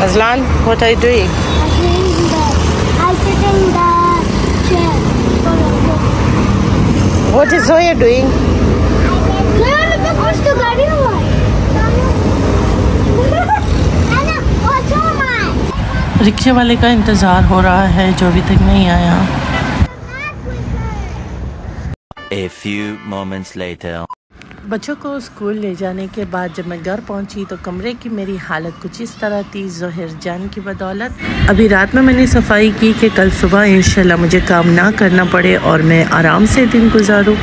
Aslan, what are you doing? I sit in the chair. What is Zoya doing? रिक्शे वाले का इंतज़ार हो रहा है जो अभी तक नहीं आया। A few moments later. बच्चों को स्कूल ले जाने के बाद जब मैं घर पहुंची तो कमरे की मेरी हालत कुछ इस तरह थी, ज़ोहर जान की बदौलत। अभी रात में मैंने सफाई की कि कल सुबह इंशाल्लाह मुझे काम ना करना पड़े और मैं आराम से दिन गुजारूं।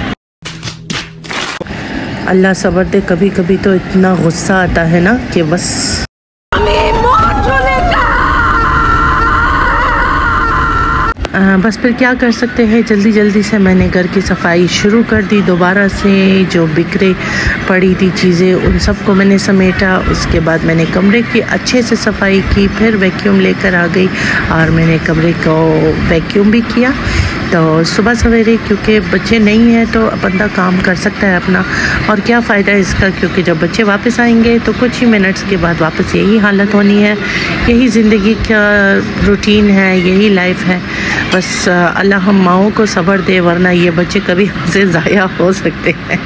अल्लाह सब्र दे, कभी कभी तो इतना गुस्सा आता है ना कि बस बस फिर क्या कर सकते हैं। जल्दी जल्दी से मैंने घर की सफाई शुरू कर दी। दोबारा से जो बिखरे पड़ी थी चीज़ें उन सब को मैंने समेटा। उसके बाद मैंने कमरे की अच्छे से सफाई की, फिर वैक्यूम लेकर आ गई और मैंने कमरे को वैक्यूम भी किया। तो सुबह सवेरे क्योंकि बच्चे नहीं हैं तो बंदा काम कर सकता है अपना, और क्या फ़ायदा है इसका, क्योंकि जब बच्चे वापस आएंगे तो कुछ ही मिनट्स के बाद वापस यही हालत होनी है। यही ज़िंदगी का रूटीन है, यही लाइफ है। बस अल्लाह हम माओं को सब्र दे, वरना ये बच्चे कभी हमसे ज़ाया हो सकते हैं।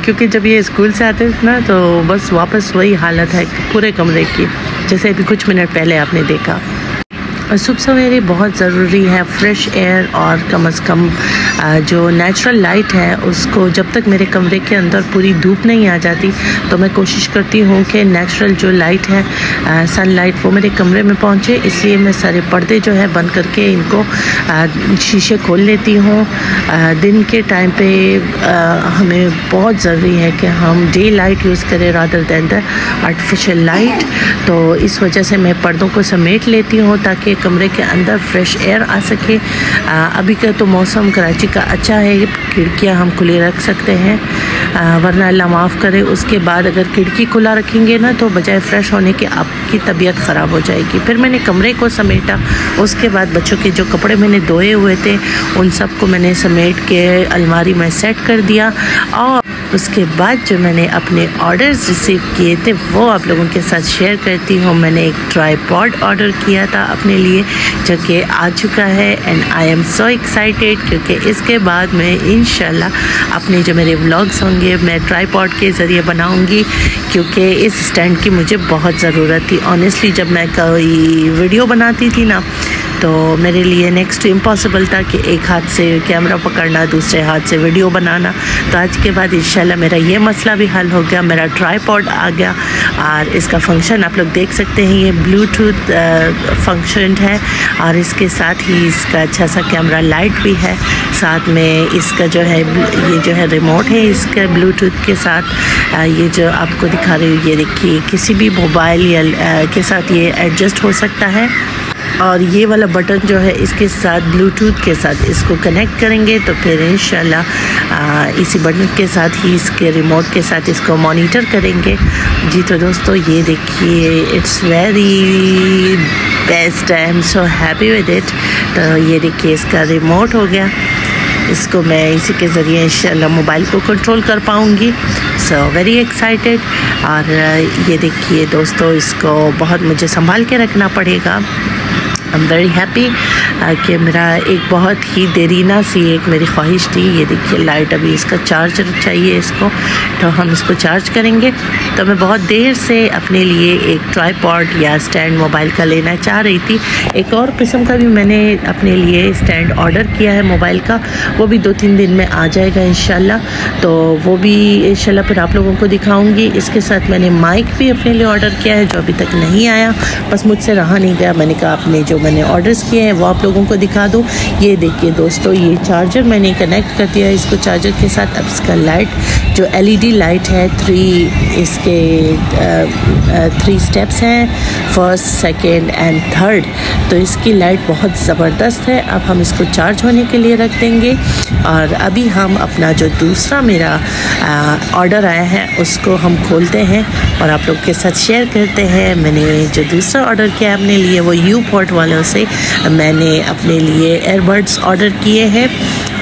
क्योंकि जब ये स्कूल से आते हैं ना तो बस वापस वही हालत है पूरे कमरे की, जैसे अभी कुछ मिनट पहले आपने देखा। सुबह सवेरे बहुत ज़रूरी है फ्रेश एयर, और कम से कम जो नेचुरल लाइट है उसको, जब तक मेरे कमरे के अंदर पूरी धूप नहीं आ जाती तो मैं कोशिश करती हूँ कि नेचुरल जो लाइट है सनलाइट वो मेरे कमरे में पहुँचे। इसलिए मैं सारे पर्दे जो है बंद करके इनको शीशे खोल लेती हूँ। दिन के टाइम पे हमें बहुत ज़रूरी है कि हम डे लाइट यूज़ करें rather than the artificial light. तो इस वजह से मैं पर्दों को समेट लेती हूँ ताकि कमरे के अंदर फ्रेश एयर आ सके। अभी का तो मौसम कराची का अच्छा है, खिड़कियां हम खुली रख सकते हैं, वरना अल्लाह माफ़ करे उसके बाद अगर खिड़की खुला रखेंगे ना तो बजाय फ़्रेश होने के आपकी तबीयत ख़राब हो जाएगी। फिर मैंने कमरे को समेटा। उसके बाद बच्चों के जो कपड़े मैंने धोए हुए थे उन सब को मैंने समेट के अलमारी में सेट कर दिया। और उसके बाद जो मैंने अपने ऑर्डर्स रिसीव किए थे वो आप लोगों के साथ शेयर करती हूँ। मैंने एक ट्राइपॉड ऑर्डर किया था अपने लिए जो कि आ चुका है, and I am so excited क्योंकि इसके बाद मैं इंशाल्लाह अपने जो मेरे व्लॉग्स होंगे मैं ट्राइपॉड के ज़रिए बनाऊँगी, क्योंकि इस स्टैंड की मुझे बहुत ज़रूरत थी। ऑनेस्टली जब मैं कोई वीडियो बनाती थी ना तो मेरे लिए नेक्स्ट इम्पॉसिबल था कि एक हाथ से कैमरा पकड़ना, दूसरे हाथ से वीडियो बनाना। तो आज के बाद इंशाल्लाह मेरा ये मसला भी हल हो गया, मेरा ट्राइपॉड आ गया। और इसका फंक्शन आप लोग देख सकते हैं, ये ब्लूटूथ फंक्शन है और इसके साथ ही इसका अच्छा सा कैमरा लाइट भी है। साथ में इसका जो है ये जो है रिमोट है इसके ब्लूटूथ के साथ। ये जो आपको दिखा रही हूँ ये देखिए, किसी भी मोबाइल या के साथ ये एडजस्ट हो सकता है। और ये वाला बटन जो है इसके साथ ब्लूटूथ के साथ इसको कनेक्ट करेंगे तो फिर इंशाल्लाह इसी बटन के साथ ही इसके रिमोट के साथ इसको मॉनिटर करेंगे। जी तो दोस्तों ये देखिए, it's very best, I am so happy with it. तो ये देखिए इसका रिमोट हो गया, इसको मैं इसी के ज़रिए इंशाल्लाह मोबाइल को कंट्रोल कर पाऊँगी। So very excited. और ये देखिए दोस्तों, इसको बहुत मुझे संभाल के रखना पड़ेगा। आई एम वेरी हैप्पी कि मेरा एक बहुत ही देरीना सी एक मेरी ख्वाहिश थी। ये देखिए लाइट, अभी इसका चार्जर चाहिए इसको, तो हम इसको चार्ज करेंगे। तो मैं बहुत देर से अपने लिए एक ट्राइपॉड या स्टैंड मोबाइल का लेना चाह रही थी। एक और किस्म का भी मैंने अपने लिए स्टैंड ऑर्डर किया है मोबाइल का, वो भी 2-3 दिन में आ जाएगा इंशाल्लाह। तो वो भी इंशाल्लाह फिर आप लोगों को दिखाऊंगी। इसके साथ मैंने माइक भी अपने लिए ऑर्डर किया है जो अभी तक नहीं आया, बस मुझसे रहा नहीं गया। मैंने कहा अपने जो मैंने ऑर्डर्स किए हैं वो आप लोगों को दिखा दूँ। ये देखिए दोस्तों, ये चार्जर मैंने कनेक्ट कर दिया है इसको चार्जर के साथ। अब इसका लाइट जो LED लाइट है, 3 स्टेप्स हैं, फर्स्ट, सेकेंड एंड थर्ड। तो इसकी लाइट बहुत ज़बरदस्त है। अब हम इसको चार्ज होने के लिए रख देंगे और अभी हम अपना जो दूसरा मेरा ऑर्डर आया है उसको हम खोलते हैं और आप लोग के साथ शेयर करते हैं। मैंने जो दूसरा ऑर्डर किया अपने लिए वो यूपोर्ट वालों से मैंने अपने लिए एयरबड्स ऑर्डर किए हैं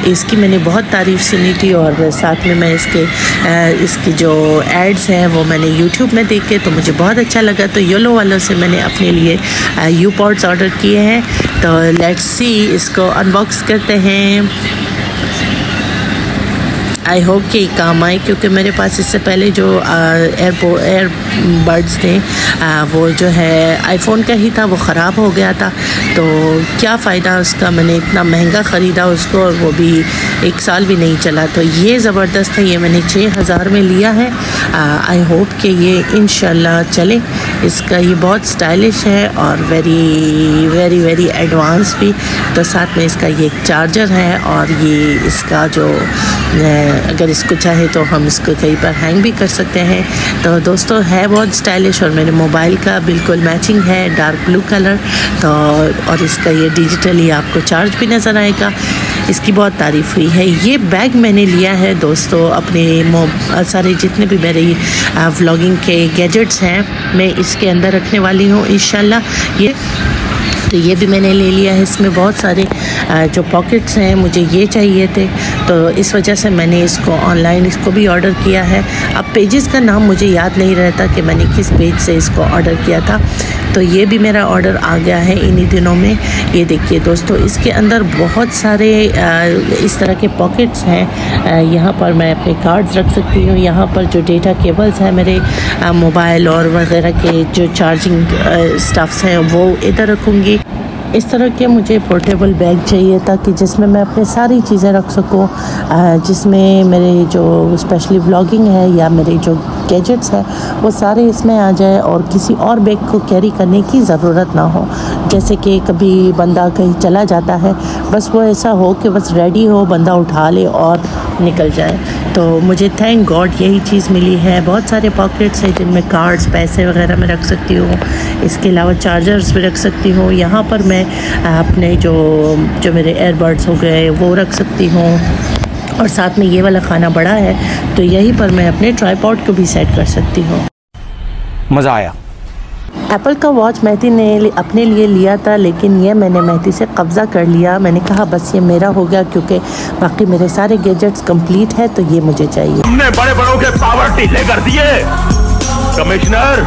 इसकी मैंने बहुत तारीफ़ सुनी थी और साथ में मैं इसके जो एड्स हैं वो मैंने यूट्यूब में देखे तो मुझे बहुत अच्छा लगा। तो येलो वालों से मैंने अपने लिए यू पॉड्स ऑर्डर किए हैं। तो लेट्स सी, इसको अनबॉक्स करते हैं। आई होप कि काम आए, क्योंकि मेरे पास इससे पहले जो एयरबड्स थे वो जो है आईफोन का ही था, वो ख़राब हो गया था। तो क्या फ़ायदा उसका, मैंने इतना महंगा ख़रीदा उसको और वो भी 1 साल भी नहीं चला। तो ये ज़बरदस्त है, ये मैंने 6000 में लिया है। आई होप कि ये इंशाल्लाह चले। इसका ये बहुत स्टाइलिश है और वेरी वेरी वेरी एडवांस भी। तो साथ में इसका ये एक चार्जर है और ये इसका जो अगर इसको चाहे तो हम इसको कहीं पर हैंग भी कर सकते हैं। तो दोस्तों है बहुत स्टाइलिश और मेरे मोबाइल का बिल्कुल मैचिंग है, डार्क ब्लू कलर। तो और इसका ये डिजिटली आपको चार्ज भी नज़र आएगा। इसकी बहुत तारीफ़ हुई है। ये बैग मैंने लिया है दोस्तों अपने सारे जितने भी मेरे व्लॉगिंग के गैजेट्स हैं मैं इसके अंदर रखने वाली हूँ इंशाल्लाह। ये भी मैंने ले लिया है। इसमें बहुत सारे जो पॉकेट्स हैं मुझे ये चाहिए थे, तो इस वजह से मैंने इसको ऑनलाइन इसको भी ऑर्डर किया है। अब पेजेस का नाम मुझे याद नहीं रहता कि मैंने किस पेज से इसको ऑर्डर किया था। तो ये भी मेरा ऑर्डर आ गया है इन्हीं दिनों में। ये देखिए दोस्तों, इसके अंदर बहुत सारे इस तरह के पॉकेट्स हैं। यहाँ पर मैं अपने कार्ड्स रख सकती हूँ। यहाँ पर जो डेटा केबल्स हैं मेरे मोबाइल और वगैरह के जो चार्जिंग स्टफ्स हैं वो इधर रखूँगी। इस तरह के मुझे पोर्टेबल बैग चाहिए था कि जिसमें मैं अपनी सारी चीज़ें रख सकूं, जिसमें मेरे जो स्पेशली व्लॉगिंग है या मेरे जो गैजेट्स हैं वो सारे इसमें आ जाए और किसी और बैग को कैरी करने की ज़रूरत ना हो। जैसे कि कभी बंदा कहीं चला जाता है, बस वो ऐसा हो कि बस रेडी हो, बंदा उठा ले और निकल जाए। तो मुझे थैंक गॉड यही चीज़ मिली है। बहुत सारे पॉकेट्स हैं जिनमें कार्ड्स, पैसे वगैरह मैं रख सकती हूँ। इसके अलावा चार्जर्स भी रख सकती हूँ। यहाँ पर मैं अपने जो मेरे एयरबड्स हो गए वो रख सकती हूँ और साथ में ये वाला खाना बड़ा है तो यहीं पर मैं अपने ट्राइपॉड को भी सेट कर सकती हूँ। मज़ा आया। एप्पल का वॉच मेहदी ने अपने लिए लिया था, लेकिन ये मैंने मेहदी से कब्ज़ा कर लिया। मैंने कहा बस ये मेरा हो गया, क्योंकि बाकी मेरे सारे गैजेट्स कंप्लीट है तो ये मुझे चाहिए। हमने बड़े बड़ों के पावर ढीले कर दिए। कमिश्नर,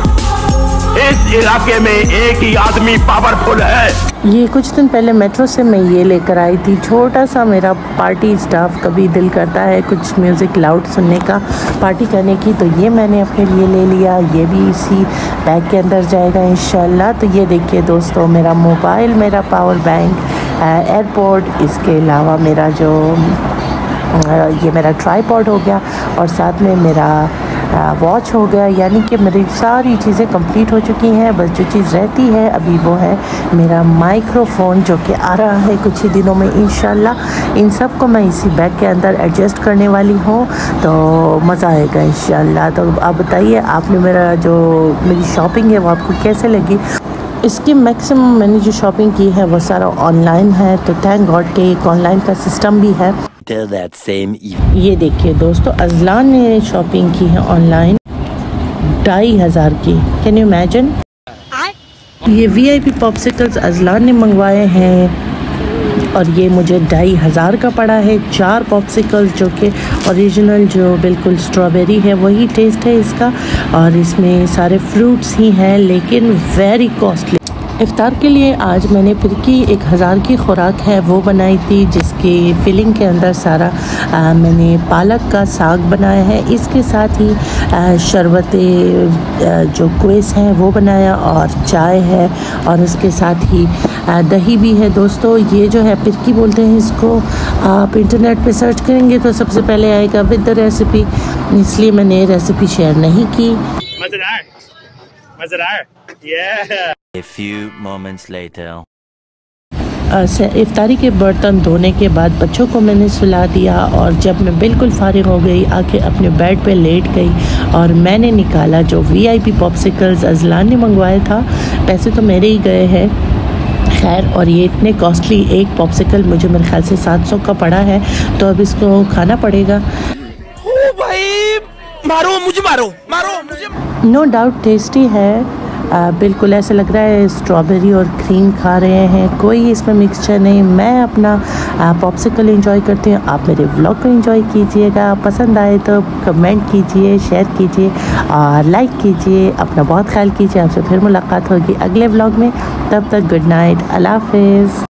इस इलाके में एक ही आदमी पावरफुल है। ये कुछ दिन पहले मेट्रो से मैं ये लेकर आई थी, छोटा सा मेरा पार्टी स्टाफ। कभी दिल करता है कुछ म्यूज़िक लाउड सुनने का, पार्टी करने की, तो ये मैंने अपने लिए ले लिया। ये भी इसी बैग के अंदर जाएगा इंशाल्लाह। तो ये देखिए दोस्तों, मेरा मोबाइल, मेरा पावर बैंक, एयरपोर्ट, इसके अलावा मेरा जो ये मेरा ट्राइपॉड हो गया और साथ में मेरा वॉच हो गया। यानी कि मेरी सारी चीज़ें कंप्लीट हो चुकी हैं। बस जो चीज़ रहती है अभी वो है मेरा माइक्रोफ़ोन, जो कि आ रहा है कुछ ही दिनों में इंशाल्लाह। इन सब को मैं इसी बैग के अंदर एडजस्ट करने वाली हूँ, तो मज़ा आएगा इंशाल्लाह। तो आप बताइए, आपने मेरी शॉपिंग है वो आपको कैसे लगी? इसकी मैक्सिमम मैंने जो शॉपिंग की है वो सारा ऑनलाइन है, तो थैंक गॉड कि एक ऑनलाइन का सिस्टम भी है। ये देखिए दोस्तों, अजलान ने शॉपिंग की है ऑनलाइन 2500 की। Can you imagine? ये VIP पॉप्सिकल्स अजलान ने मंगवाए हैं और ये मुझे 2500 का पड़ा है। 4 पॉप्सिकल्स जो कि ओरिजिनल जो बिल्कुल स्ट्रॉबेरी है वही टेस्ट है इसका, और इसमें सारे फ्रूट्स ही हैं, लेकिन वेरी कॉस्टली। इफ्तार के लिए आज मैंने फिरकी 1000 की खुराक है वो बनाई थी, जिसकी फिलिंग के अंदर सारा मैंने पालक का साग बनाया है। इसके साथ ही शरबत जो क्वेस हैं वो बनाया और चाय है, और उसके साथ ही दही भी है। दोस्तों ये जो है फिरकी बोलते हैं इसको, आप इंटरनेट पे सर्च करेंगे तो सबसे पहले आएगा विद द रेसिपी, इसलिए मैंने रेसिपी शेयर नहीं की। मज़ेदार। A few moments later. इफ्तारी के बर्तन धोने के बाद बच्चों को मैंने सुला दिया, और जब मैं बिल्कुल फारिग हो गई आके अपने बेड पे लेट गई और मैंने निकाला जो VIP पॉप्सिकल्स अजलान ने मंगवाया था। पैसे तो मेरे ही गए हैं खैर, और ये इतने कॉस्टली, एक पॉप्सिकल मुझे मेरे ख्याल से 700 का पड़ा है, तो अब इसको खाना पड़ेगा। ओ भाई, मारो मुझे, मारो मुझे। नो डाउट टेस्टी है, बिल्कुल ऐसा लग रहा है स्ट्रॉबेरी और क्रीम खा रहे हैं, कोई इसमें मिक्सचर नहीं। मैं अपना पॉप्सिकल एंजॉय करती हूँ। आप मेरे व्लॉग को एंजॉय कीजिएगा, पसंद आए तो कमेंट कीजिए, शेयर कीजिए और लाइक कीजिए। अपना बहुत ख्याल कीजिए। आपसे फिर मुलाकात होगी अगले व्लॉग में। तब तक गुड नाइट, अल्लाह हाफिज़।